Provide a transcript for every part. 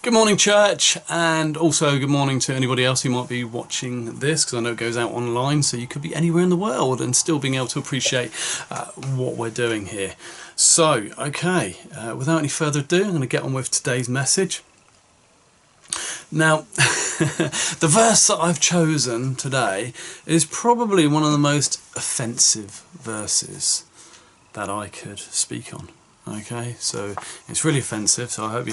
Good morning, church, and also good morning to anybody else who might be watching this, because I know it goes out online, so you could be anywhere in the world and still being able to appreciate what we're doing here. So, okay, without any further ado, I'm going to get on with today's message. Now, the verse that I've chosen today is probably one of the most offensive verses that I could speak on. Okay, so it's really offensive. So I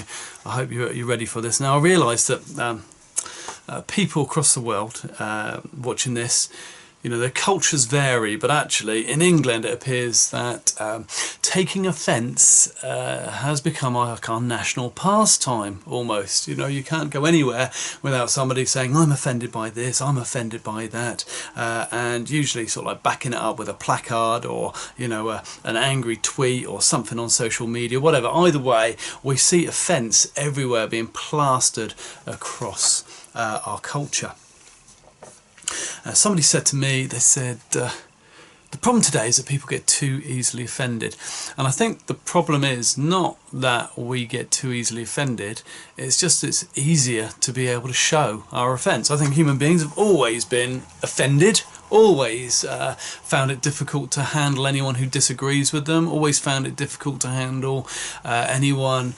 hope you're ready for this. Now I realise that people across the world watching this, you know, their cultures vary, but actually in England it appears that taking offence has become like our national pastime almost. You know, you can't go anywhere without somebody saying, I'm offended by this, I'm offended by that, and usually sort of like backing it up with a placard or, you know, an angry tweet or something on social media, whatever. Either way, we see offence everywhere being plastered across our culture. Somebody said to me, they said, the problem today is that people get too easily offended. And I think the problem is not that we get too easily offended, it's just it's easier to be able to show our offence. I think human beings have always been offended, always found it difficult to handle anyone who disagrees with them, always found it difficult to handle anyone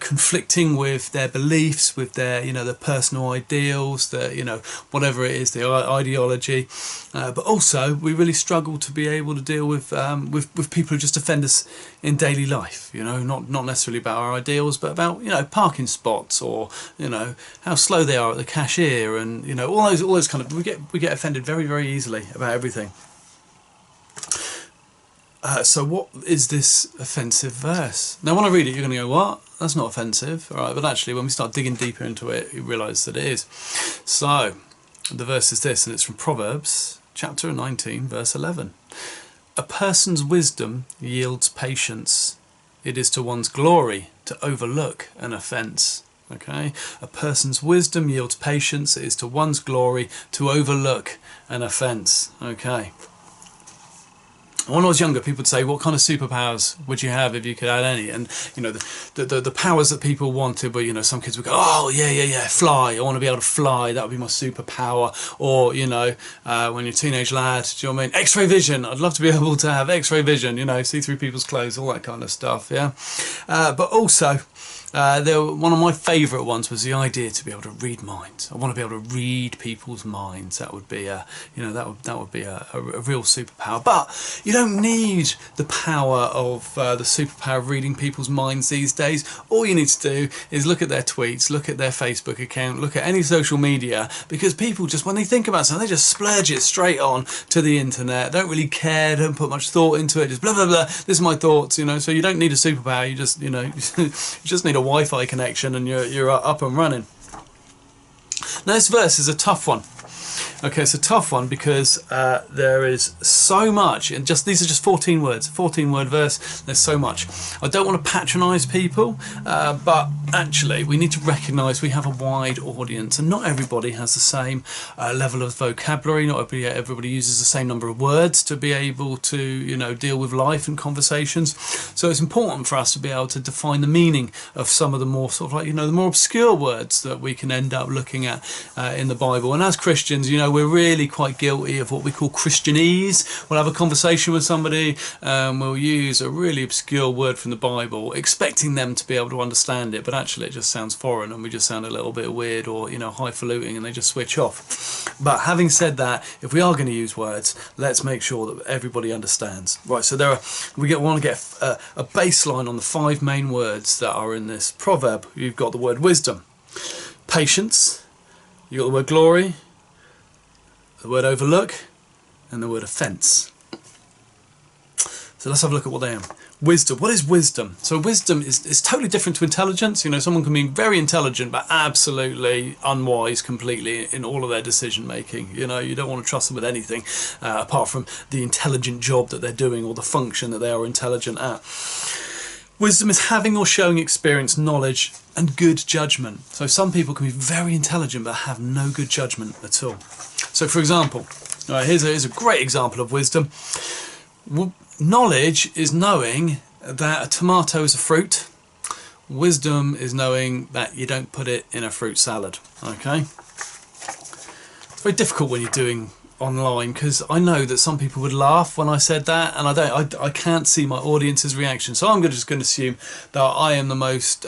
conflicting with their beliefs, with their, you know, their personal ideals, their, you know, whatever it is, their ideology. But also we really struggle to be able to deal with people who just offend us in daily life, you know, not necessarily about our ideals, but about, you know, parking spots, or, you know, how slow they are at the cashier, and, you know, all those kind of, we get offended very, very easily about everything. So what is this offensive verse? Now when I read it, you're going to go, what? That's not offensive. All right, but actually when we start digging deeper into it, you realise that it is. So the verse is this, and it's from Proverbs chapter 19 verse 11. A person's wisdom yields patience. It is to one's glory to overlook an offence. Okay, a person's wisdom yields patience. It is to one's glory to overlook an offence. Okay. When I was younger, people would say, what kind of superpowers would you have if you could add any? And, you know, the powers that people wanted were, you know, some kids would go, oh, yeah, fly. I want to be able to fly. That would be my superpower. Or, you know, when you're a teenage lad, do you know what I mean? X-ray vision. I'd love to be able to have X-ray vision, you know, see through people's clothes, all that kind of stuff, yeah. But also, one of my favourite ones was the idea to be able to read minds. I want to be able to read people's minds. That would be you know, that would be a real superpower. But you don't need the power of the superpower of reading people's minds these days. All you need to do is look at their tweets, look at their Facebook account, look at any social media, because people just, when they think about something, they just splurge it straight on to the internet. Don't really care, don't put much thought into it, just blah blah blah. This is my thoughts, you know. So you don't need a superpower. You just, you know, you just need a Wi-Fi connection and you're up and running. Now this verse is a tough one. Okay, it's a tough one because there is so much, and these are just 14 words, 14-word verse. There's so much. I don't want to patronise people, but actually we need to recognise we have a wide audience, and not everybody has the same level of vocabulary. Not everybody uses the same number of words to be able to, you know, deal with life and conversations. So it's important for us to be able to define the meaning of some of the more sort of like, you know, the more obscure words that we can end up looking at in the Bible. And as Christians, you know, we're really quite guilty of what we call Christianese. We'll have a conversation with somebody, we'll use a really obscure word from the Bible, expecting them to be able to understand it, but actually it just sounds foreign and we just sound a little bit weird, or, you know, highfalutin, and they just switch off. But having said that, if we are going to use words, let's make sure that everybody understands. Right, so we want to get a baseline on the 5 main words that are in this proverb. You've got the word wisdom, patience, you've got the word glory, the word overlook, and the word offence. So let's have a look at what they are. Wisdom. What is wisdom? So wisdom is totally different to intelligence. You know, someone can be very intelligent but absolutely unwise completely in all of their decision making. You know, you don't want to trust them with anything apart from the intelligent job that they're doing or the function that they are intelligent at. Wisdom is having or showing experience, knowledge, and good judgment. So some people can be very intelligent but have no good judgment at all. So for example, here's a great example of wisdom. Knowledge is knowing that a tomato is a fruit. Wisdom is knowing that you don't put it in a fruit salad. Okay. It's very difficult when you're doing online, because I know that some people would laugh when I said that, and I can't see my audience's reaction, so I'm just going to assume that I am the most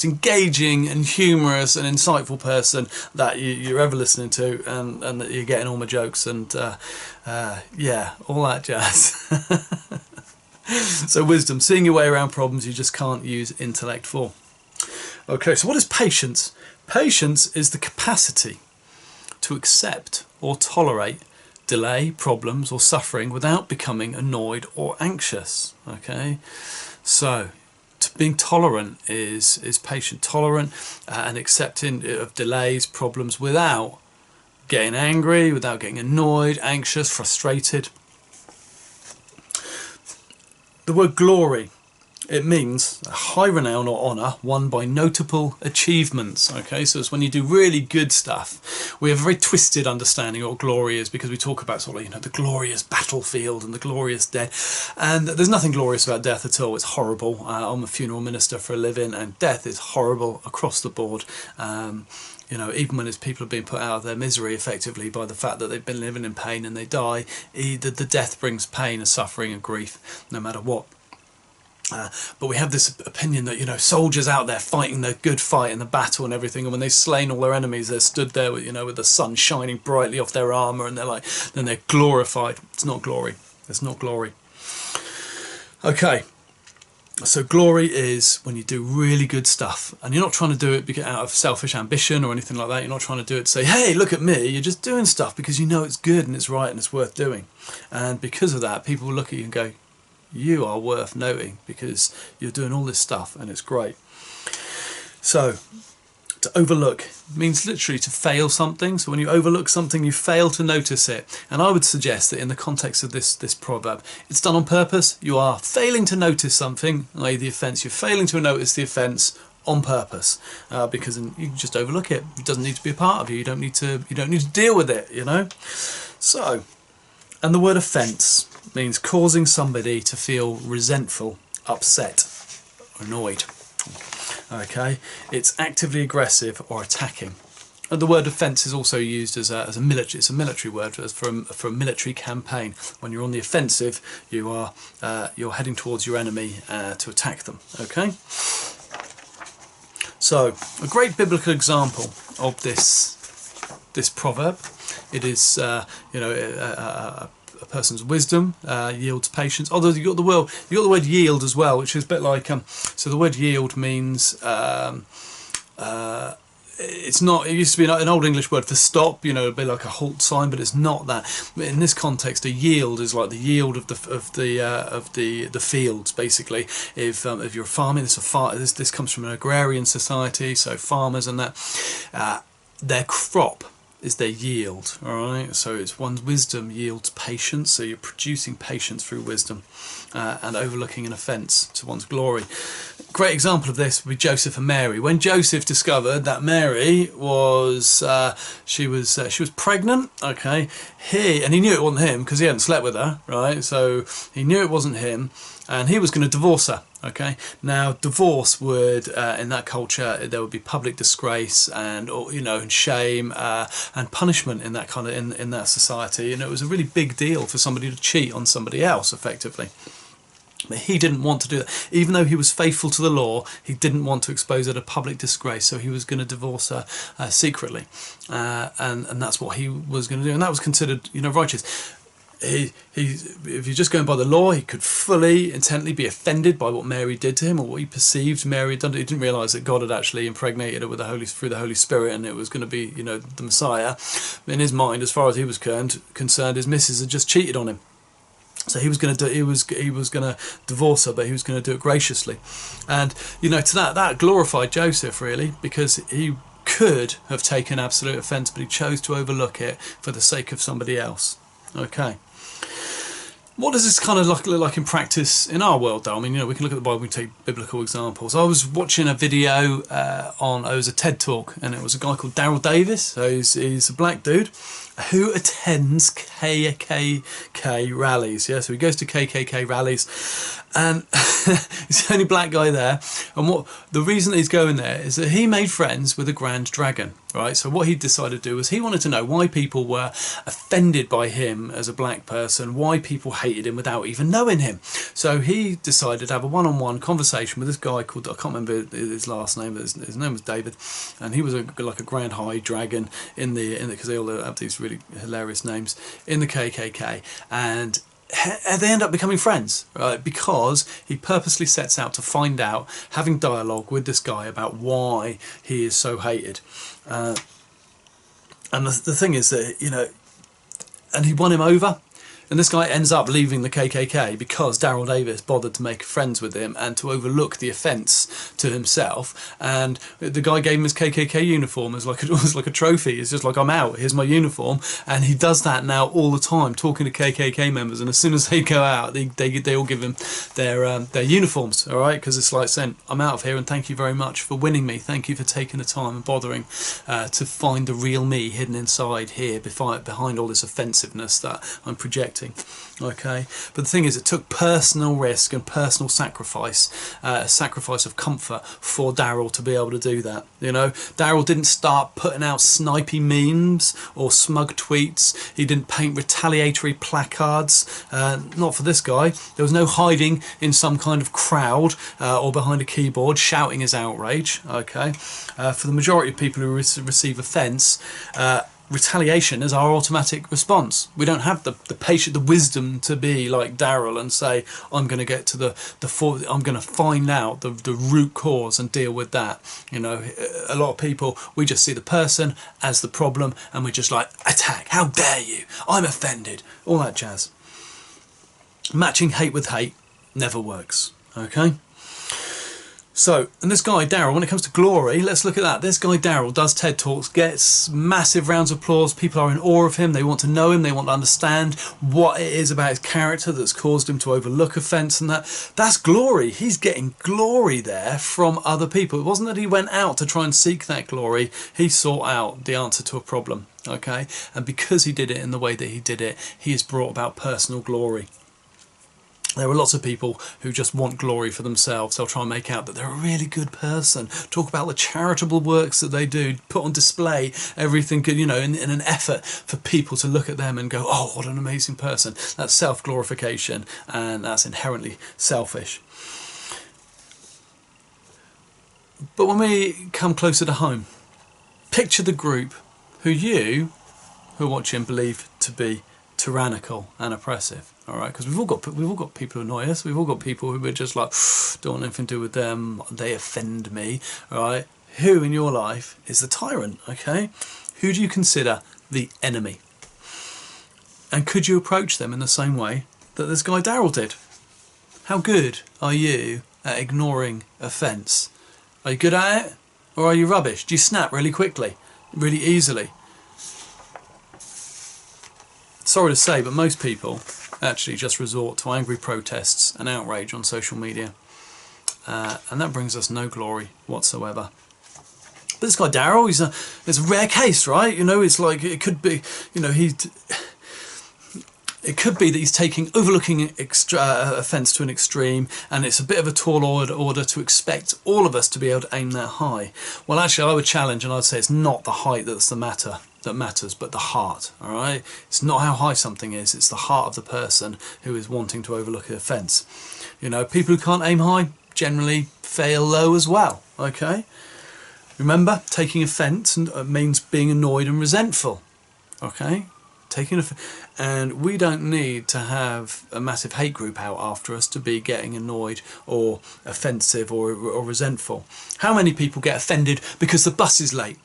engaging and humorous and insightful person that you're ever listening to, and that you're getting all my jokes and yeah, all that jazz. So wisdom, seeing your way around problems you just can't use intellect for. Okay, so what is patience? Patience is the capacity to accept or tolerate delay, problems or suffering without becoming annoyed or anxious. Okay, so being tolerant is patient, tolerant and accepting of delays, problems without getting angry, without getting annoyed, anxious, frustrated. The word glory, it means a high renown or honour won by notable achievements. Okay, so it's when you do really good stuff. We have a very twisted understanding of what glory is, because we talk about sort of, you know, the glorious battlefield and the glorious death, and there's nothing glorious about death at all. It's horrible. I'm a funeral minister for a living, and death is horrible across the board. You know, even when people are being put out of their misery effectively by the fact that they've been living in pain and they die, the death brings pain and suffering and grief, no matter what. But we have this opinion that, you know, soldiers out there fighting their good fight in the battle and everything, and when they've slain all their enemies, they're stood there with, you know, with the sun shining brightly off their armour, and they're like, then they're glorified. It's not glory. It's not glory. Okay, so glory is when you do really good stuff, and you're not trying to do it out of selfish ambition or anything like that. You're not trying to do it to say, hey, look at me. You're just doing stuff because you know it's good and it's right and it's worth doing, and because of that, people will look at you and go, you are worth noting because you're doing all this stuff and it's great. So to overlook means literally to fail something. So when you overlook something, you fail to notice it. And I would suggest that in the context of this proverb, it's done on purpose. You are failing to notice something, i.e. the offence. You're failing to notice the offence on purpose, because you can just overlook it. It doesn't need to be a part of you. You don't need to deal with it, you know. So, and the word offence means causing somebody to feel resentful, upset, annoyed. Okay, it's actively aggressive or attacking. And the word offence is also used as a military. It's a military word for a military campaign. When you're on the offensive, you're heading towards your enemy to attack them. Okay. So a great biblical example of this proverb. It is a person's wisdom yields patience. Although you got the word yield as well, which is a bit like so the word yield means it's not. It used to be an old English word for stop. You know, it'd be like a halt sign, but it's not that. In this context, a yield is like the yield of the fields. Basically, if you're farming, this comes from an agrarian society, so farmers and that their crop is their yield. All right, so it's one's wisdom yields patience, so you're producing patience through wisdom, and overlooking an offence to one's glory. Great example of this would be Joseph and Mary. When Joseph discovered that Mary was she was pregnant, okay, he knew it wasn't him because he hadn't slept with her, right? So he knew it wasn't him, and he was going to divorce her. Okay, now divorce would in that culture there would be public disgrace and and shame and punishment in that kind of in that society, and it was a really big deal for somebody to cheat on somebody else effectively. But he didn't want to do that. Even though he was faithful to the law, he didn't want to expose her to public disgrace, so he was going to divorce her secretly, and that's what he was going to do, and that was considered righteous. If you're just going by the law, he could fully, intently be offended by what Mary did to him, or what he perceived Mary had done. He didn't realise that God had actually impregnated her with through the Holy Spirit, and it was going to be, the Messiah. In his mind, as far as he was concerned, his missus had just cheated on him. So he was going to divorce her, but he was going to do it graciously, and to that glorified Joseph really, because he could have taken absolute offence, but he chose to overlook it for the sake of somebody else. Okay. What does this kind of look like in practice in our world, though? I mean, we can look at the Bible and take biblical examples. I was watching a video it was a TED talk, and it was a guy called Daryl Davis. So he's a black dude, who attends KKK rallies. Yeah, so he goes to KKK rallies, and he's the only black guy there. And what the reason that he's going there is that he made friends with a grand dragon, right? So what he decided to do was he wanted to know why people were offended by him as a black person, why people hated him without even knowing him. So he decided to have a one-on-one conversation with this guy called, I can't remember his last name, but his name was David, and he was like a grand high dragon in the because they all have these really hilarious names in the KKK, and they end up becoming friends, right? Because he purposely sets out to find out, having dialogue with this guy about why he is so hated. And the thing is that, you know, and he won him over. And this guy ends up leaving the KKK because Daryl Davis bothered to make friends with him and to overlook the offence to himself. And the guy gave him his KKK uniform as like a trophy. It's just like, I'm out, here's my uniform. And he does that now all the time, talking to KKK members. And as soon as they go out, they all give him their uniforms, all right? Because it's like saying, I'm out of here, and thank you very much for winning me. Thank you for taking the time and bothering to find the real me hidden inside here behind all this offensiveness that I'm projecting. Okay, but the thing is, it took personal risk and personal sacrifice, a sacrifice of comfort for Daryl to be able to do that. You know, Daryl didn't start putting out snipey memes or smug tweets. He didn't paint retaliatory placards. Not for this guy. There was no hiding in some kind of crowd or behind a keyboard shouting his outrage. Okay, for the majority of people who receive offence, retaliation is our automatic response. We don't have the patience, the wisdom to be like Daryl and say, I'm going to get to I'm going to find out the root cause and deal with that. You know, a lot of people, we just see the person as the problem and we're just like, attack, how dare you, I'm offended, all that jazz. Matching hate with hate never works, okay? So, and this guy Daryl, when it comes to glory, let's look at that. This guy Daryl does TED Talks, gets massive rounds of applause. People are in awe of him. They want to know him. They want to understand what it is about his character that's caused him to overlook offence, and that's glory. He's getting glory there from other people. It wasn't that he went out to try and seek that glory. He sought out the answer to a problem, okay? And because he did it in the way that he did it, he has brought about personal glory. There are lots of people who just want glory for themselves. They'll try and make out that they're a really good person, talk about the charitable works that they do, put on display everything, you know, in an effort for people to look at them and go, oh, what an amazing person. That's self-glorification, and that's inherently selfish. But when we come closer to home, picture the group who you, who are watching, believe to be tyrannical and oppressive. All right, because we've all got people who annoy us. We've all got people who are just like, don't want anything to do with them. They offend me. All right, who in your life is the tyrant? Okay, who do you consider the enemy? And could you approach them in the same way that this guy Daryl did? How good are you at ignoring offence? Are you good at it, or are you rubbish? Do you snap really quickly, really easily? Sorry to say, but most people actually just resort to angry protests and outrage on social media, and that brings us no glory whatsoever. But this guy Daryl, it's a rare case, right? You know, it's like, it could be, you know, it could be that he's overlooking offence to an extreme, and it's a bit of a tall order to expect all of us to be able to aim that high. Well, actually, I would challenge, and I'd say it's not the height that matters, but the heart. All right, it's not how high something is; it's the heart of the person who is wanting to overlook an offence. You know, people who can't aim high generally fail low as well. Okay, remember, taking offence means being annoyed and resentful. Okay. And we don't need to have a massive hate group out after us to be getting annoyed or offensive or resentful. How many people get offended because the bus is late?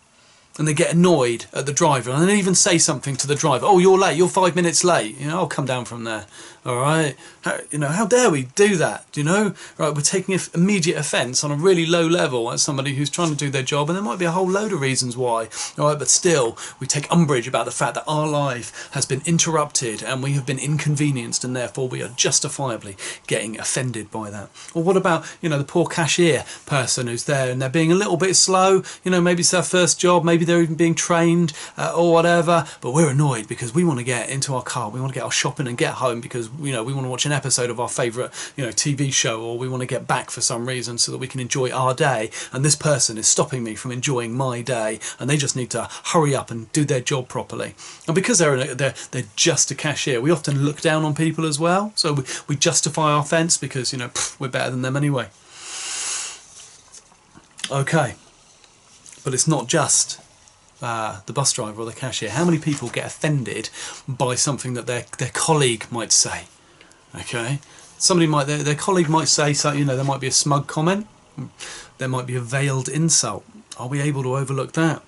And they get annoyed at the driver, and they even say something to the driver. Oh, you're late. You're 5 minutes late. You know, I'll come down from there. All right. How dare we do that? You know, right? We're taking immediate offence on a really low level as somebody who's trying to do their job, and there might be a whole load of reasons why. All right, but still, we take umbrage about the fact that our life has been interrupted and we have been inconvenienced, and therefore we are justifiably getting offended by that. Or what about, you know, the poor cashier person who's there and they're being a little bit slow? You know, maybe it's their first job, maybe maybe they're even being trained or whatever, but we're annoyed because we want to get into our car, we want to get our shopping and get home because we want to watch an episode of our favourite TV show, or we want to get back for some reason so that we can enjoy our day, and this person is stopping me from enjoying my day, and they just need to hurry up and do their job properly. And because they're just a cashier, we often look down on people as well, so we justify our offence because we're better than them anyway. Okay, but it's not just the bus driver or the cashier. How many people get offended by something that their colleague might say? Okay, their colleague might say something, there might be a smug comment, there might be a veiled insult. Are we able to overlook that?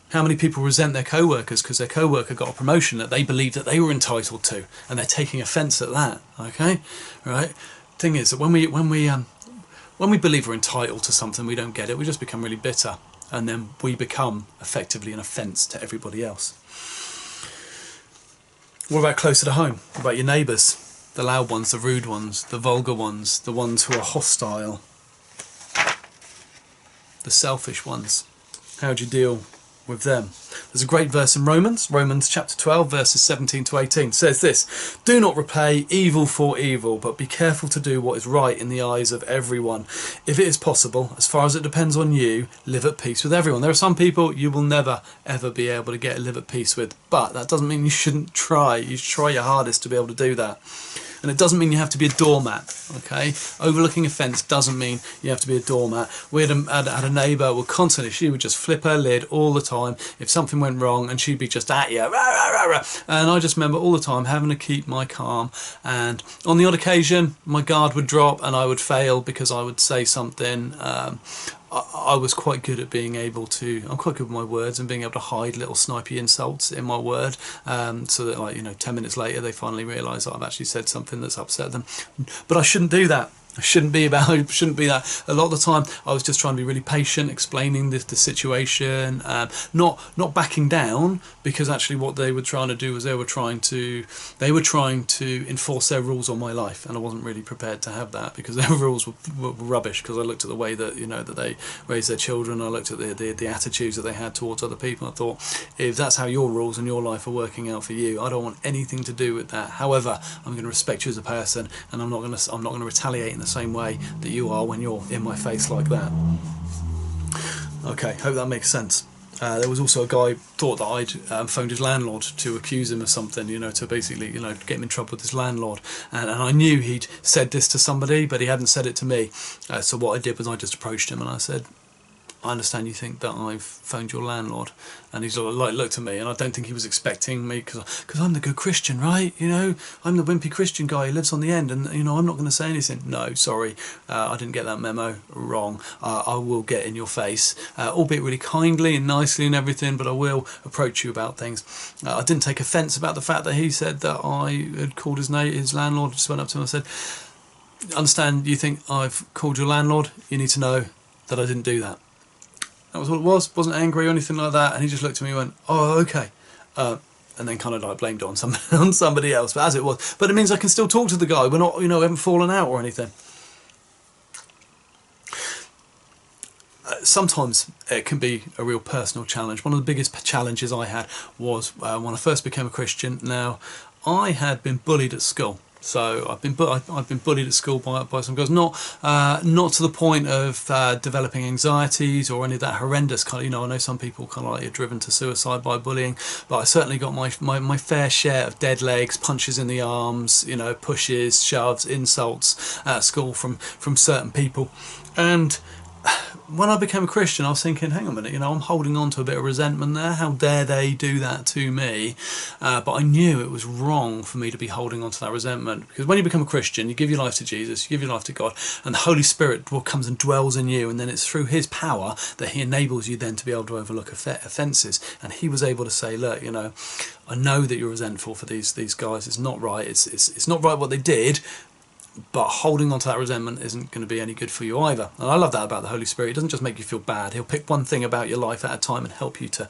How many people resent their co-workers because their co-worker got a promotion that they believe that they were entitled to, and they're taking offence at that? Okay, right. Thing is that when we believe we're entitled to something, we don't get it. We just become really bitter, and then we become effectively an offence to everybody else. What about closer to home? What about your neighbours? The loud ones, the rude ones, the vulgar ones, the ones who are hostile, the selfish ones. How do you deal with them? There's a great verse in Romans chapter 12 verses 17 to 18. It says this: "Do not repay evil for evil, but be careful to do what is right in the eyes of everyone. If it is possible, as far as it depends on you, live at peace with everyone." There are some people you will never ever be able to live at peace with, but that doesn't mean you shouldn't try. You should try your hardest to be able to do that. And it doesn't mean you have to be a doormat, okay? Overlooking offence doesn't mean you have to be a doormat. We had a neighbour who constantly, she would just flip her lid all the time if something went wrong, and she'd be just at you, rah, rah, rah, rah. And I just remember all the time having to keep my calm, and on the odd occasion my guard would drop and I would fail because I would say something. I was quite good at being able to, I'm quite good with my words and being able to hide little snipey insults in my word, so that 10 minutes later they finally realise that I've actually said something that's upset them. But I shouldn't do that. I shouldn't be that. A lot of the time I was just trying to be really patient, explaining the situation, not backing down, because actually what they were trying to do was they were trying to enforce their rules on my life, and I wasn't really prepared to have that, because their rules were rubbish. Because I looked at the way that that they raised their children, I looked at the attitudes that they had towards other people, and I thought, if that's how your rules in your life are working out for you, I don't want anything to do with that. However, I'm going to respect you as a person, and I'm not going to retaliate in the same way that you are when you're in my face like that. Okay, hope that makes sense. There was also a guy thought that I'd phoned his landlord to accuse him of something, to basically, get him in trouble with his landlord. And I knew he'd said this to somebody, but he hadn't said it to me. So what I did was I just approached him and I said, "I understand you think that I've phoned your landlord." And he's looked at me, and I don't think he was expecting me, because I'm the good Christian, right? I'm the wimpy Christian guy who lives on the end, and I'm not going to say anything. "No, sorry, I didn't get that memo. Wrong. I will get in your face, albeit really kindly and nicely and everything, but I will approach you about things." I didn't take offence about the fact that he said that I had called his landlord. I just went up to him and I said, "Understand you think I've called your landlord? You need to know that I didn't do that." That was what it was. Wasn't angry or anything like that. And he just looked at me and went, "Oh, okay." And then kind of blamed it on somebody else. But as it was, but it means I can still talk to the guy. We're not, we haven't fallen out or anything. Sometimes it can be a real personal challenge. One of the biggest challenges I had was when I first became a Christian. Now, I had been bullied at school. So I've been bullied at school by some girls, not to the point of developing anxieties or any of that horrendous kind of, I know some people kind of are driven to suicide by bullying, but I certainly got my fair share of dead legs, punches in the arms, pushes, shoves, insults at school from certain people. And when I became a Christian, I was thinking, hang on a minute, I'm holding on to a bit of resentment there. How dare they do that to me? But I knew it was wrong for me to be holding on to that resentment, because when you become a Christian, you give your life to Jesus, you give your life to God, and the Holy Spirit comes and dwells in you, and then it's through His power that He enables you then to be able to overlook offences. And He was able to say, look, I know that you're resentful for these guys. It's not right. It's not right what they did. but holding on to that resentment isn't going to be any good for you either. And I love that about the Holy Spirit. He doesn't just make you feel bad. He'll pick one thing about your life at a time and help you to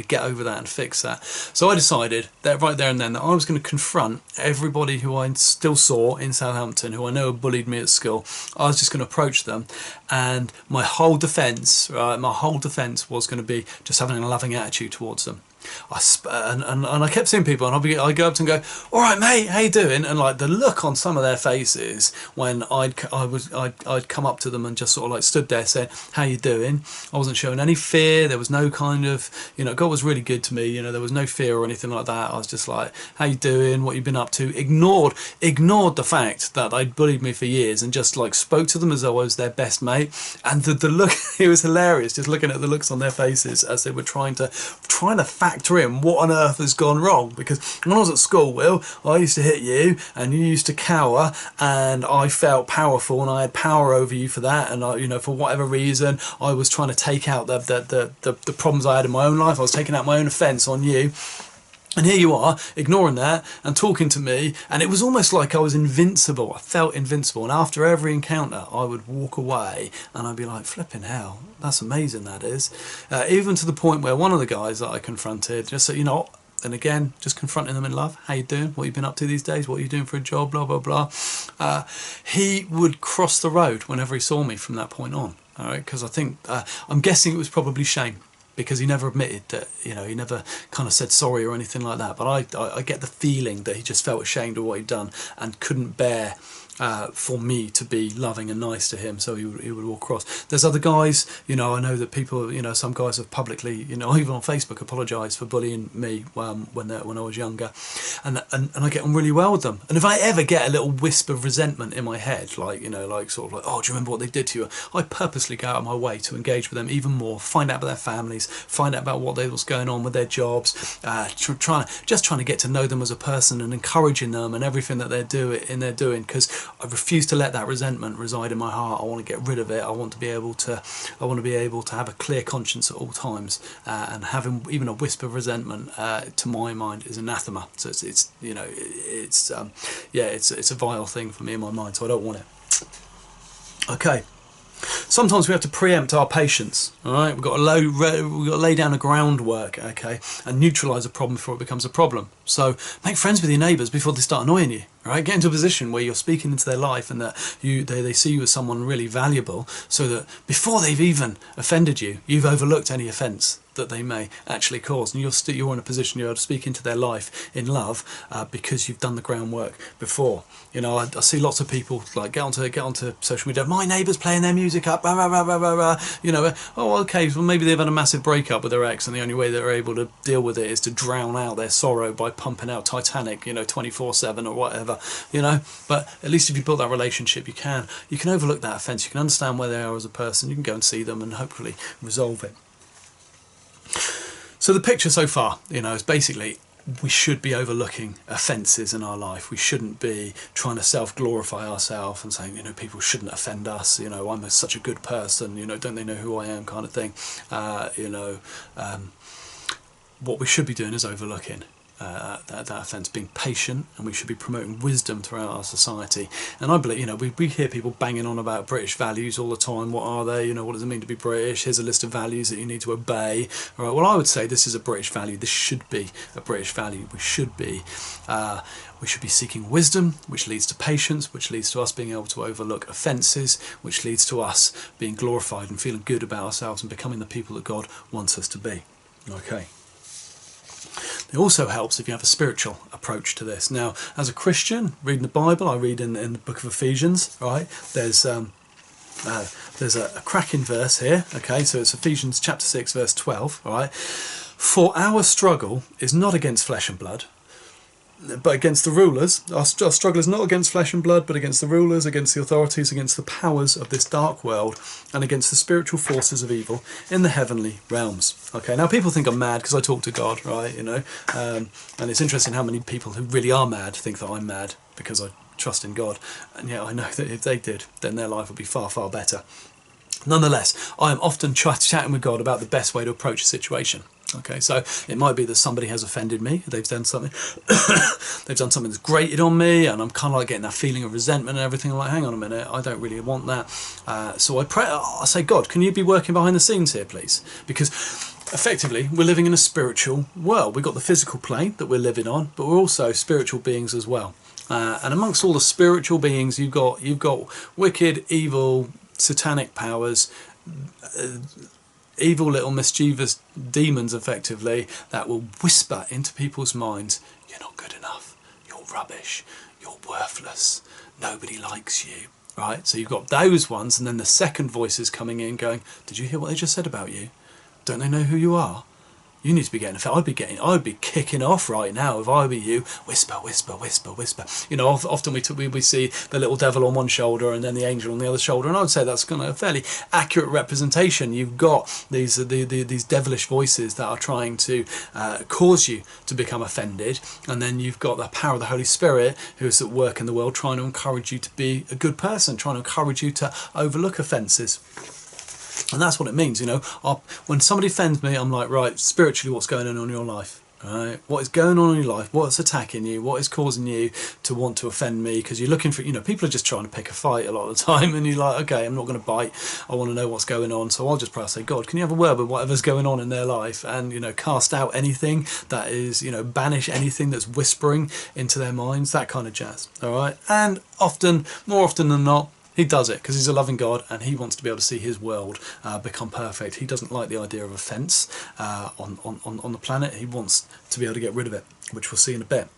get over that and fix that. So I decided that right there and then that I was going to confront everybody who I still saw in Southampton, who I know bullied me at school. I was just going to approach them, and my whole defence was going to be just having a loving attitude towards them. And I kept seeing people, and I'd go up to them and go, "All right, mate, how you doing?" And like the look on some of their faces when I'd come up to them and just sort of like stood there saying, "How you doing?" I wasn't showing any fear. There was no kind of, God was really good to me. There was no fear or anything like that. I was just like, "How you doing? What you been up to?" Ignored the fact that they'd bullied me for years, and just like spoke to them as though I was their best mate. And the look, it was hilarious just looking at the looks on their faces as they were trying to factor in what on earth has gone wrong. Because when I was at school, Will, I used to hit you and you used to cower, and I felt powerful and I had power over you for that. And I, for whatever reason, I was trying to take out the problems I had in my own life. I was taking out my own offence on you. And here you are, ignoring that and talking to me, and it was almost like I was invincible. I felt invincible, and after every encounter I would walk away and I'd be like, flipping hell, that's amazing, that is. Even to the point where one of the guys that I confronted just said, and again, just confronting them in love. "How you doing? What you been up to these days? What are you doing for a job? Blah, blah, blah." He would cross the road whenever he saw me from that point on. All right, because I think, I'm guessing it was probably shame, because he never admitted that, he never kind of said sorry or anything like that. But I get the feeling that he just felt ashamed of what he'd done and couldn't bear for me to be loving and nice to him, so he would walk across. There's other guys, I know that people, some guys have publicly, even on Facebook, apologised for bullying me when I was younger, and I get on really well with them. And if I ever get a little wisp of resentment in my head, like sort of like, "Oh, do you remember what they did to you?" I purposely go out of my way to engage with them even more, find out about their families, find out about what's going on with their jobs, trying to get to know them as a person and encouraging them and everything that they're doing, because I refuse to let that resentment reside in my heart. I want to get rid of it. I want to be able to have a clear conscience at all times, and having even a whisper of resentment, to my mind, is anathema. So it's a vile thing for me in my mind. So I don't want it. Okay. Sometimes we have to preempt our patience. All right, we've got to lay down a groundwork, okay, and neutralise a problem before it becomes a problem. So make friends with your neighbours before they start annoying you. Right, get into a position where you're speaking into their life, and that they see you as someone really valuable, so that before they've even offended you, you've overlooked any offence that they may actually cause, and you're in a position you're able to speak into their life in love, because you've done the groundwork before. I see lots of people like get onto social media. "My neighbour's playing their music up, rah, rah, rah, rah, rah, rah." Oh, okay, well maybe they've had a massive breakup with their ex, and the only way they're able to deal with it is to drown out their sorrow by pumping out Titanic, 24/7 or whatever. But at least if you build that relationship, you can overlook that offence. You can understand where they are as a person. You can go and see them and hopefully resolve it. So the picture so far, is basically we should be overlooking offences in our life. We shouldn't be trying to self-glorify ourselves and saying, people shouldn't offend us. I'm such a good person. Don't they know who I am, kind of thing. What we should be doing is overlooking that offence, being patient, and we should be promoting wisdom throughout our society. And I believe, we hear people banging on about British values all the time. What are they? What does it mean to be British? Here's a list of values that you need to obey. All right. Well, I would say this is a British value. This should be a British value. We should be seeking wisdom, which leads to patience, which leads to us being able to overlook offences, which leads to us being glorified and feeling good about ourselves and becoming the people that God wants us to be. Okay. It also helps if you have a spiritual approach to this. Now, as a Christian, reading the Bible, I read in the book of Ephesians, right? There's a cracking verse here, okay? So it's Ephesians chapter 6, verse 12, all right? "For our struggle is not against flesh and blood, but against the rulers." Our struggle is not against flesh and blood, but against the rulers, against the authorities, against the powers of this dark world, and against the spiritual forces of evil in the heavenly realms. Okay, now people think I'm mad because I talk to God, right? And it's interesting how many people who really are mad think that I'm mad because I trust in God. And yet I know that if they did, then their life would be far, far better. Nonetheless, I am often chatting with God about the best way to approach a situation. Okay, so it might be that somebody has offended me. They've done something. They've done something that's grated on me, and I'm kind of like getting that feeling of resentment and everything. I'm like, hang on a minute, I don't really want that. So I pray. I say, God, can you be working behind the scenes here, please? Because effectively, we're living in a spiritual world. We've got the physical plane that we're living on, but we're also spiritual beings as well. And amongst all the spiritual beings, you've got wicked, evil, satanic powers. Evil little mischievous demons, effectively, that will whisper into people's minds, you're not good enough, you're rubbish, you're worthless, nobody likes you, right? So you've got those ones, and then the second voice is coming in going, did you hear what they just said about you? Don't they know who you are? You need to be getting offended. I'd be kicking off right now if I were you. Whisper, whisper, whisper, whisper. You know, often we see the little devil on one shoulder and then the angel on the other shoulder, and I would say that's kind of a fairly accurate representation. You've got these devilish voices that are trying to cause you to become offended, and then you've got the power of the Holy Spirit who is at work in the world, trying to encourage you to be a good person, trying to encourage you to overlook offences. And that's what it means, you know. When somebody offends me, I'm like, right, spiritually, what's going on in your life? Right? What is going on in your life? What's attacking you? What is causing you to want to offend me? Because you're looking for, you know, people are just trying to pick a fight a lot of the time, and you're like, okay, I'm not going to bite. I want to know what's going on. So I'll just pray, say, God, can you have a word with whatever's going on in their life, and, you know, cast out anything that is, you know, banish anything that's whispering into their minds, that kind of jazz. All right. And more often than not, he does it because he's a loving God, and he wants to be able to see his world become perfect. He doesn't like the idea of offence on the planet. He wants to be able to get rid of it, which we'll see in a bit.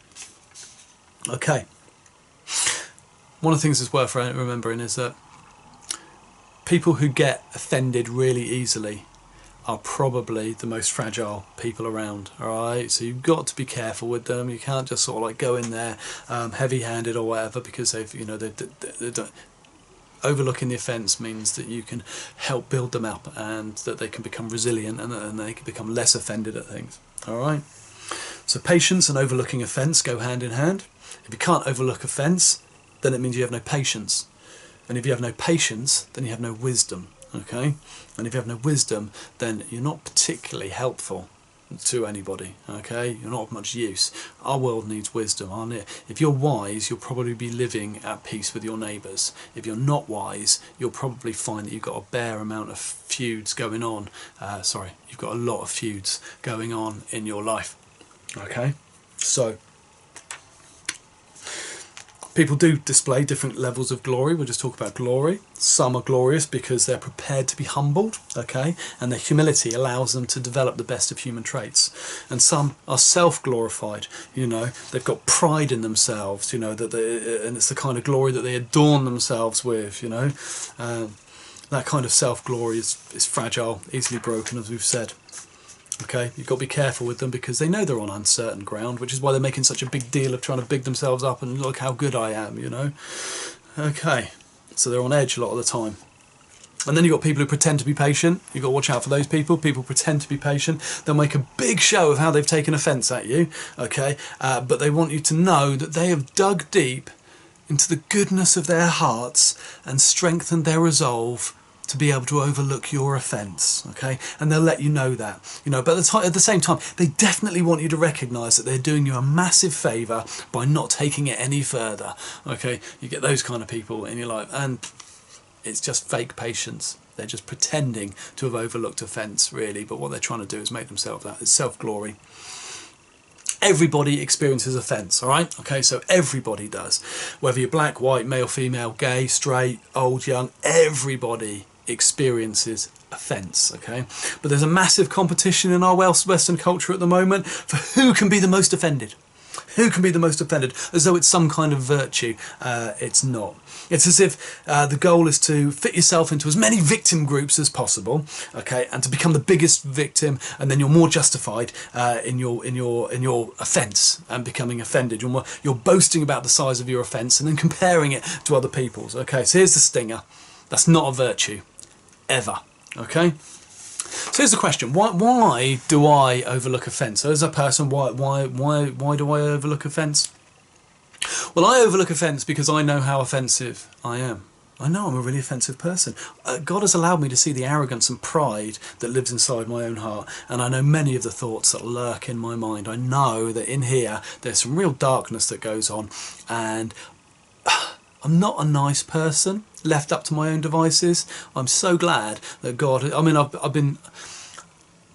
Okay. One of the things that's worth remembering is that people who get offended really easily are probably the most fragile people around. All right, so you've got to be careful with them. You can't just sort of like go in there heavy-handed or whatever, because they've, you know, they don't. Overlooking the offence means that you can help build them up, and that they can become resilient, and they can become less offended at things. All right. So patience and overlooking offence go hand in hand. If you can't overlook offence, then it means you have no patience. And if you have no patience, then you have no wisdom. Okay. And if you have no wisdom, then you're not particularly helpful to anybody. Okay, you're not of much use. Our world needs wisdom. If you're wise, you'll probably be living at peace with your neighbours. If you're not wise, you'll probably find that you've got a bare amount of feuds going on. You've got a lot of feuds going on in your life. Okay, so people do display different levels of glory. We'll just talk about glory. Some are glorious because they're prepared to be humbled, okay, and their humility allows them to develop the best of human traits. And some are self-glorified, you know, they've got pride in themselves, you know, and it's the kind of glory that they adorn themselves with, you know. That kind of self-glory is fragile, easily broken, as we've said. Okay, you've got to be careful with them because they know they're on uncertain ground, which is why they're making such a big deal of trying to big themselves up and look how good I am, you know. Okay, so they're on edge a lot of the time. And then you've got people who pretend to be patient. You've got to watch out for those people. People pretend to be patient. They'll make a big show of how they've taken offence at you, okay, but they want you to know that they have dug deep into the goodness of their hearts and strengthened their resolve to be able to overlook your offence, okay? And they'll let you know that, you know, but at the same time, they definitely want you to recognise that they're doing you a massive favour by not taking it any further, okay? You get those kind of people in your life, and it's just fake patience. They're just pretending to have overlooked offence, really, but what they're trying to do is make themselves that. It's self-glory. Everybody experiences offence, all right? Okay, so everybody does. Whether you're black, white, male, female, gay, straight, old, young, everybody experiences offence, okay? But there's a massive competition in our Western culture at the moment for who can be the most offended. Who can be the most offended? As though it's some kind of virtue. It's not. It's as if the goal is to fit yourself into as many victim groups as possible, okay, and to become the biggest victim, and then you're more justified in your offence and becoming offended. You're boasting about the size of your offence and then comparing it to other people's. Okay, so here's the stinger. That's not a virtue, ever. Okay. So here's the question: why do I overlook offence? So as a person, why do I overlook offence? Well, I overlook offence because I know how offensive I am. I know I'm a really offensive person. God has allowed me to see the arrogance and pride that lives inside my own heart, and I know many of the thoughts that lurk in my mind. I know that in here there's some real darkness that goes on, and I'm not a nice person left up to my own devices. I'm so glad that God, I mean, I've been,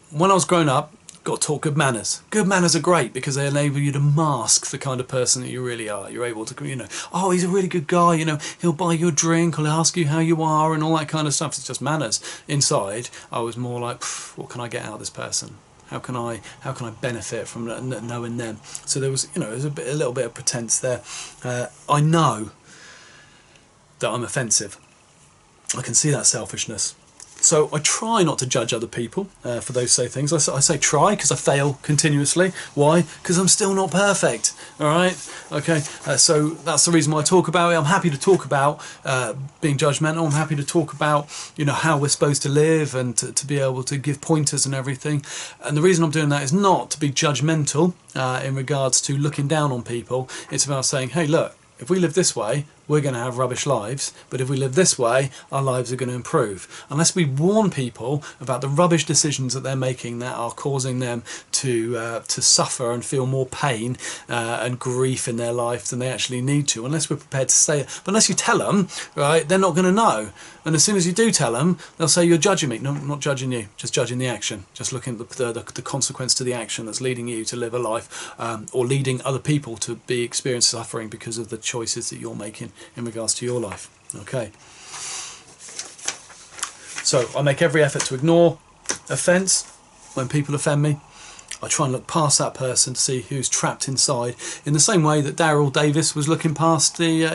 when I was growing up, got taught good manners. Good manners are great because they enable you to mask the kind of person that you really are. You're able to, you know, oh, he's a really good guy, you know, he'll buy you a drink, he'll ask you how you are and all that kind of stuff. It's just manners. Inside, I was more like, what can I get out of this person? How can I benefit from knowing them? So there was, you know, there's a little bit of pretense there. I know that I'm offensive. I can see that selfishness. So I try not to judge other people for those say things. I say try because I fail continuously. Why? Because I'm still not perfect. All right? Okay. So that's the reason why I talk about it. I'm happy to talk about being judgmental. I'm happy to talk about, you know, how we're supposed to live and to be able to give pointers and everything. And the reason I'm doing that is not to be judgmental in regards to looking down on people. It's about saying, hey, look, if we live this way, we're going to have rubbish lives, but if we live this way, our lives are going to improve. Unless we warn people about the rubbish decisions that they're making that are causing them to suffer and feel more pain and grief in their life than they actually need to, unless we're prepared to say it. But unless you tell them, right, they're not going to know. And as soon as you do tell them, they'll say, you're judging me. No, I'm not judging you, just judging the action, just looking at the consequence to the action that's leading you to live a life or leading other people to be experience suffering because of the choices that you're making in regards to your life. Okay. So I make every effort to ignore offence when people offend me. I try and look past that person to see who's trapped inside, in the same way that Daryl Davis was looking past the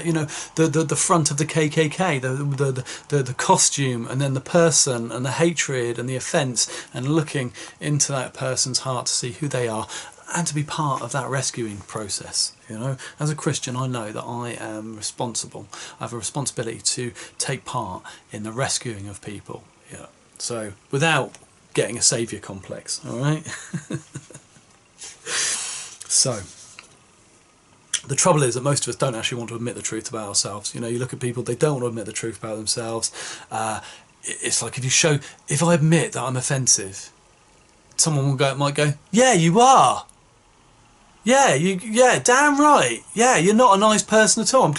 the front of the KKK, the costume, and then the person and the hatred and the offence, and looking into that person's heart to see who they are, and to be part of that rescuing process. You know, as a Christian, I know that I am responsible. I have a responsibility to take part in the rescuing of people. Yeah. So without getting a saviour complex, all right? So the trouble is that most of us don't actually want to admit the truth about ourselves. You know, you look at people, they don't want to admit the truth about themselves. It's like if I admit that I'm offensive, someone might go, yeah, you are. Yeah, damn right. Yeah, you're not a nice person at all. I'm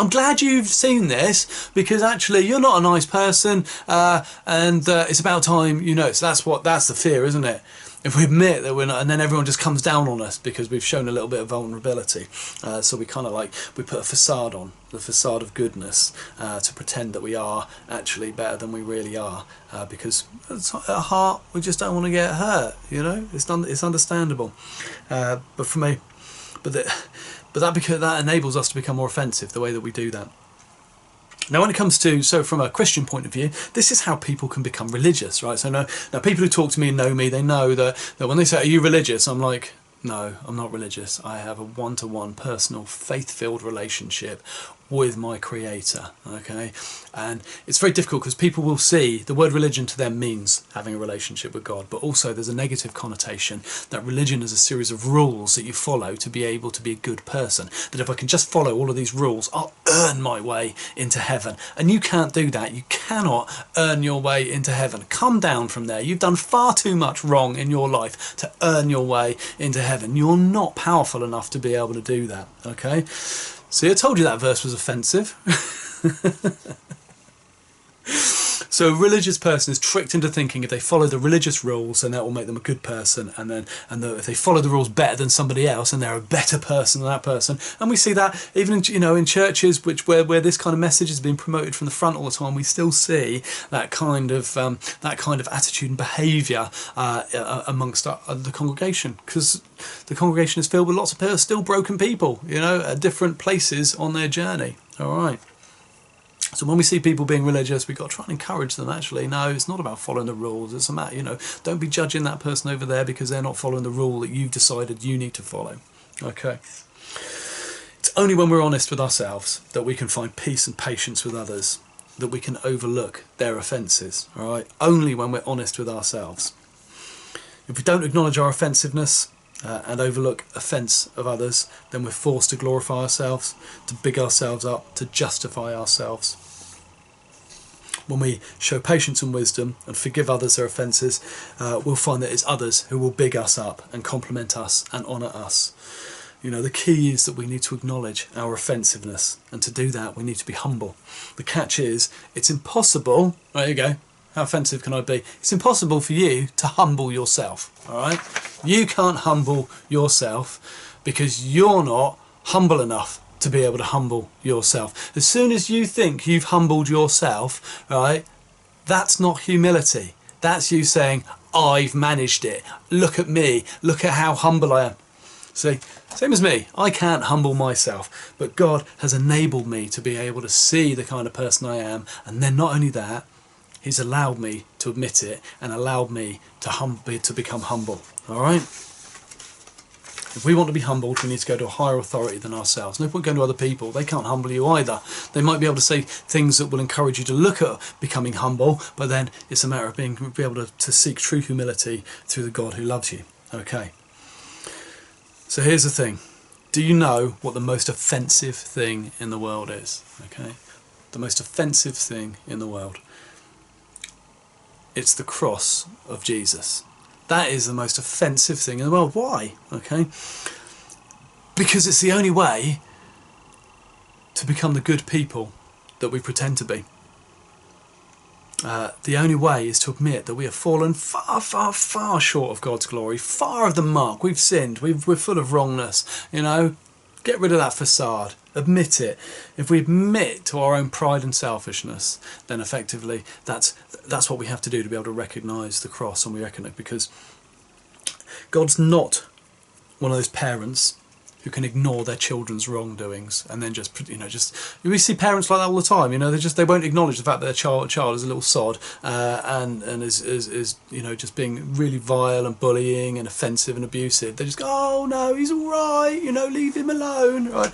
glad you've seen this, because actually you're not a nice person, and it's about time you know. So that's the fear, isn't it? If we admit that we're not, and then everyone just comes down on us because we've shown a little bit of vulnerability. So we kind of we put a facade on, the facade of goodness, to pretend that we are actually better than we really are, because at heart we just don't want to get hurt. You know, it's understandable, but that enables us to become more offensive, the way that we do that. Now, when it comes to, so from a Christian point of view, this is how people can become religious, right? So now people who talk to me and know me, they know that when they say, are you religious? I'm like, no, I'm not religious. I have a one-to-one personal faith-filled relationship with my Creator, okay? And it's very difficult because people will see the word religion to them means having a relationship with God, but also there's a negative connotation that religion is a series of rules that you follow to be able to be a good person. That if I can just follow all of these rules, I'll earn my way into heaven. And you can't do that. You cannot earn your way into heaven. Come down from there. You've done far too much wrong in your life to earn your way into heaven. You're not powerful enough to be able to do that, okay? See, I told you that verse was offensive. So a religious person is tricked into thinking if they follow the religious rules, then that will make them a good person, and if they follow the rules better than somebody else, and they're a better person than that person. And we see that even in churches where this kind of message is being promoted from the front all the time. We still see that kind of attitude and behaviour amongst the congregation, because the congregation is filled with lots of people, still broken people, at different places on their journey. All right. So when we see people being religious, we've got to try and encourage them, actually. No, it's not about following the rules. It's a matter, don't be judging that person over there because they're not following the rule that you've decided you need to follow. Okay. It's only when we're honest with ourselves that we can find peace and patience with others, that we can overlook their offences, all right? Only when we're honest with ourselves. If we don't acknowledge our offensiveness, and overlook offence of others, then we're forced to glorify ourselves, to big ourselves up, to justify ourselves. When we show patience and wisdom and forgive others their offences, we'll find that it's others who will big us up and compliment us and honour us. You know, the key is that we need to acknowledge our offensiveness, and to do that we need to be humble. The catch is, it's impossible, there you go, how offensive can I be? It's impossible for you to humble yourself, alright? You can't humble yourself because you're not humble enough to be able to humble yourself. As soon as you think you've humbled yourself, right, that's not humility. That's you saying, I've managed it. Look at me. Look at how humble I am. See, same as me. I can't humble myself, but God has enabled me to be able to see the kind of person I am, and then not only that, He's allowed me to admit it and allowed me to become humble. All right? If we want to be humbled, we need to go to a higher authority than ourselves. No point going to other people. They can't humble you either. They might be able to say things that will encourage you to look at becoming humble, but then it's a matter of being able to seek true humility through the God who loves you. Okay. So here's the thing. Do you know what the most offensive thing in the world is? Okay. The most offensive thing in the world. It's the cross of Jesus. That is the most offensive thing in the world. Why? Okay. Because it's the only way to become the good people that we pretend to be. The only way is to admit that we have fallen far, far, far short of God's glory, far of the mark. We've sinned. We're full of wrongness. You know, get rid of that facade. Admit it. If we admit to our own pride and selfishness, then effectively that's what we have to do to be able to recognise the cross, and we reckon it, because God's not one of those parents who can ignore their children's wrongdoings and then we see parents like that all the time. You know, they won't acknowledge the fact that their child is a little sod and is just being really vile and bullying and offensive and abusive. They just go, oh no, he's all right, leave him alone, right?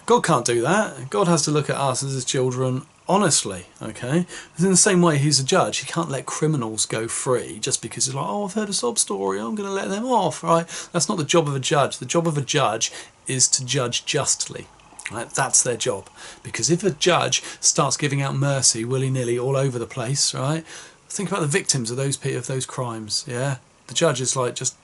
God can't do that. God has to look at us as his children honestly, okay? In the same way he's a judge. He can't let criminals go free just because he's like, oh, I've heard a sob story, I'm going to let them off, right? That's not the job of a judge. The job of a judge is to judge justly, right? That's their job. Because if a judge starts giving out mercy willy-nilly all over the place, right? Think about the victims of those crimes, yeah? The judge is like, just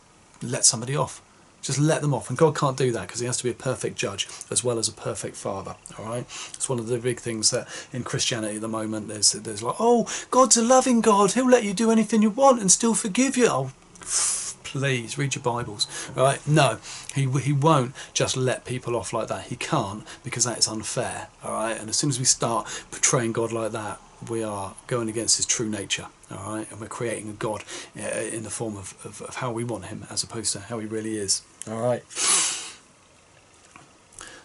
let somebody off. Just let them off. And God can't do that because he has to be a perfect judge as well as a perfect father. All right. It's one of the big things that in Christianity at the moment there's like, oh, God's a loving God. He'll let you do anything you want and still forgive you. Oh, please read your Bibles. All right. No, he won't just let people off like that. He can't, because that is unfair. All right. And as soon as we start portraying God like that, we are going against his true nature, all right, and we're creating a God in the form of how we want him as opposed to how he really is, all right.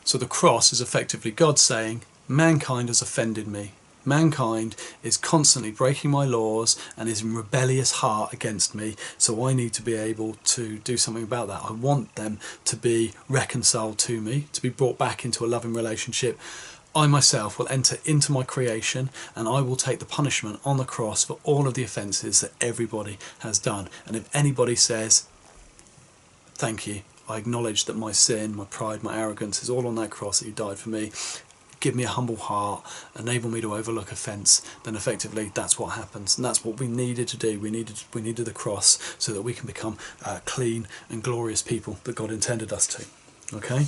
So the cross is effectively God saying, mankind has offended me. Mankind is constantly breaking my laws and is in rebellious heart against me, so I need to be able to do something about that. I want them to be reconciled to me, to be brought back into a loving relationship. I myself will enter into my creation and I will take the punishment on the cross for all of the offences that everybody has done. And if anybody says, thank you, I acknowledge that my sin, my pride, my arrogance is all on that cross, that you died for me, give me a humble heart, enable me to overlook offence, then effectively that's what happens. And that's what we needed to do. We needed the cross so that we can become clean and glorious people that God intended us to. Okay?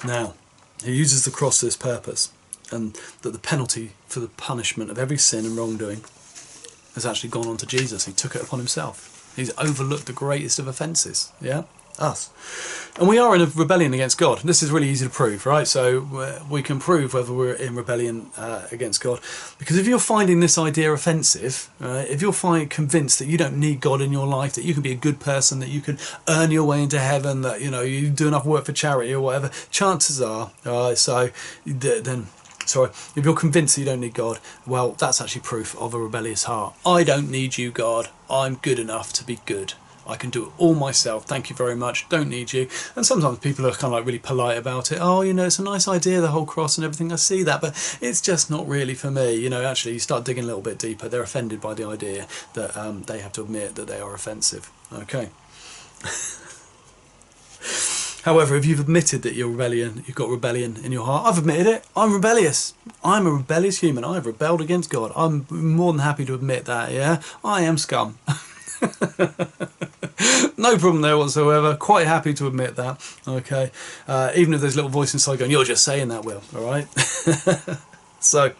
Now, he uses the cross for this purpose, and that the penalty for the punishment of every sin and wrongdoing has actually gone on to Jesus. He took it upon himself. He's overlooked the greatest of offences, yeah? Us. And we are in a rebellion against God. This is really easy to prove, right? So we can prove whether we're in rebellion against God. Because if you're finding this idea offensive, if you're convinced that you don't need God in your life, that you can be a good person, that you can earn your way into heaven, that you do enough work for charity or whatever, chances are, if you're convinced that you don't need God, well, that's actually proof of a rebellious heart. I don't need you, God. I'm good enough to be good. I can do it all myself, thank you very much, don't need you. And sometimes people are kind of like really polite about it. Oh, it's a nice idea, the whole cross and everything, I see that, but it's just not really for me. Actually you start digging a little bit deeper, they're offended by the idea that they have to admit that they are offensive. Okay. However, if you've admitted that you've got rebellion in your heart, I've admitted it, I'm rebellious. I'm a rebellious human. I've rebelled against God. I'm more than happy to admit that, yeah? I am scum. No problem there whatsoever. Quite happy to admit that, okay? Even if there's a little voice inside going, you're just saying that, Will, all right? So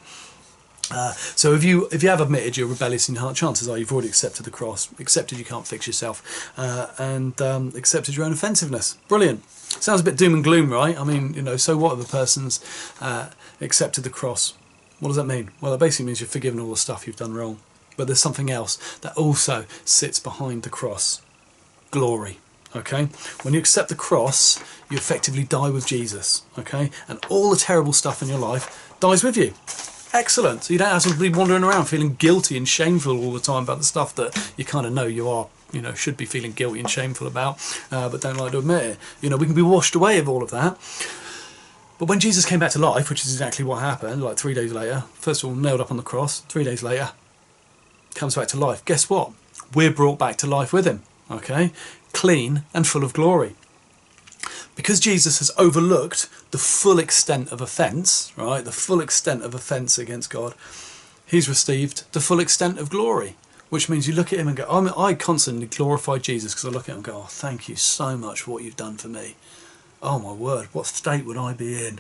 if you have admitted you're rebellious in your heart, chances are you've already accepted the cross, accepted you can't fix yourself, and accepted your own offensiveness. Brilliant. Sounds a bit doom and gloom, right? I mean, you know, so what if a person's accepted the cross? What does that mean? Well, it basically means you've forgiven all the stuff you've done wrong. But there's something else that also sits behind the cross. Glory. Okay? When you accept the cross, you effectively die with Jesus. Okay? And all the terrible stuff in your life dies with you. Excellent. So you don't have to be wandering around feeling guilty and shameful all the time about the stuff that you kind of know you are, you know, should be feeling guilty and shameful about, but don't like to admit it. You know, we can be washed away of all of that. But when Jesus came back to life, which is exactly what happened, like 3 days later, first of all nailed up on the cross, 3 days later, comes back to life. Guess what? We're brought back to life with him. Okay? Clean and full of glory. Because Jesus has overlooked the full extent of offence, right? The full extent of offence against God, he's received the full extent of glory. Which means you look at him and go, I constantly glorify Jesus because I look at him and go, oh, thank you so much for what you've done for me. Oh my word, what state would I be in?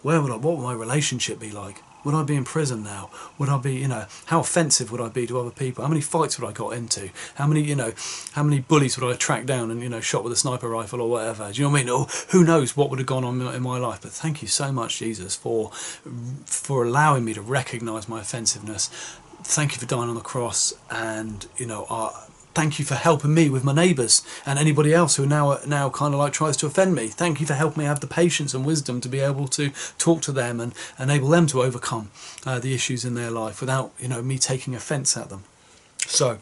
What would my relationship be like? Would I be in prison now? Would I be, you know, how offensive would I be to other people? How many fights would I got into? How many bullies would I track down and, you know, shot with a sniper rifle or whatever? Do you know what I mean? Or who knows what would have gone on in my life? But thank you so much, Jesus, for allowing me to recognise my offensiveness. Thank you for dying on the cross, and, you know, thank you for helping me with my neighbours and anybody else who now kind of like tries to offend me. Thank you for helping me have the patience and wisdom to be able to talk to them and enable them to overcome the issues in their life without, you know, me taking offence at them. So,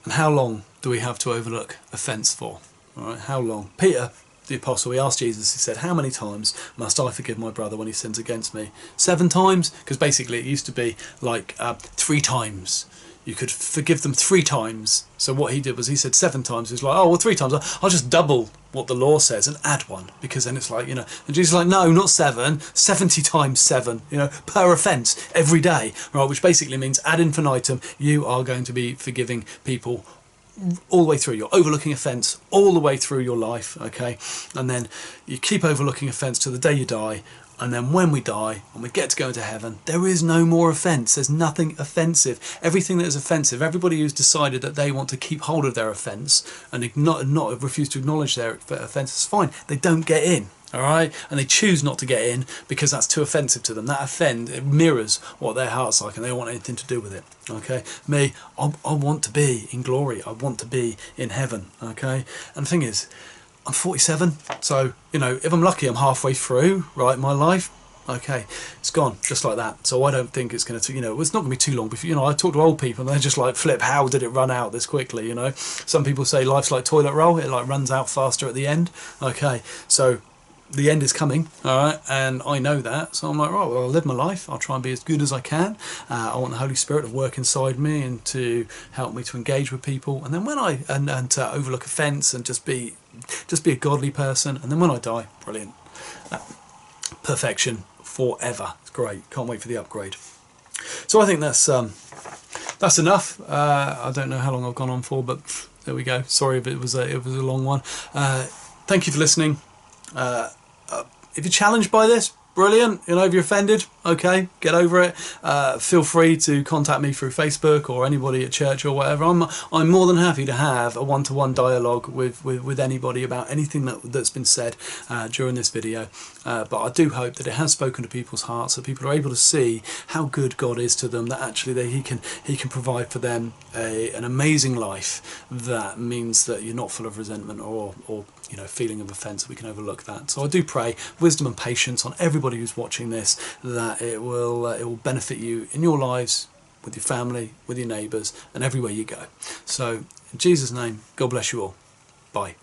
and how long do we have to overlook offence for? All right, how long? Peter, the apostle, he asked Jesus, he said, how many times must I forgive my brother when he sins against me? 7 times? Because basically it used to be like 3 times. You could forgive them 3 times. So what he did was he said 7 times. He was like, oh, well, 3 times. I'll just double what the law says and add 1. Because then it's like, you know, and Jesus is like, no, not 7, 70 times 7, you know, per offence every day. Right, which basically means ad infinitum, you are going to be forgiving people all the way through. You're overlooking offence all the way through your life, okay? And then you keep overlooking offence till the day you die, and then when we die and we get to go into heaven, there is no more offence. There's nothing offensive. Everything that is offensive, everybody who's decided that they want to keep hold of their offence and not refuse to acknowledge their offence, is fine. They don't get in. All right, and they choose not to get in because that's too offensive to them. It mirrors what their heart's like, and they don't want anything to do with it. Okay, me, I want to be in glory. I want to be in heaven. Okay, and the thing is, I'm 47, so you know, if I'm lucky, I'm halfway through, right, my life. Okay, it's gone just like that. So I don't think it's going to, you know, it's not going to be too long before, you know, I talk to old people and they're just like, flip, how did it run out this quickly? You know, some people say life's like toilet roll, it like runs out faster at the end. Okay, so the end is coming, all right, and I know that, so I'm like, right, well, I'll live my life, I'll try and be as good as I can. I want the Holy Spirit to work inside me and to help me to engage with people, and then when and to overlook offence and just be a godly person, and then when I die, brilliant, perfection forever. It's great, can't wait for the upgrade. So I think that's enough. I don't know how long I've gone on for, but there we go. Sorry if it was a long one. Thank you for listening. If you're challenged by this, brilliant. You know, if you're offended, okay, get over it. Feel free to contact me through Facebook or anybody at church or whatever. I'm more than happy to have a one-to-one dialogue with anybody about anything that's been said during this video. But I do hope that it has spoken to people's hearts, so people are able to see how good God is to them, that actually He can provide for them an amazing life that means that you're not full of resentment or you know, feeling of offence. We can overlook that. So I do pray wisdom and patience on everybody who's watching this, that it will benefit you in your lives, with your family, with your neighbours, and everywhere you go. So in Jesus' name, God bless you all. Bye.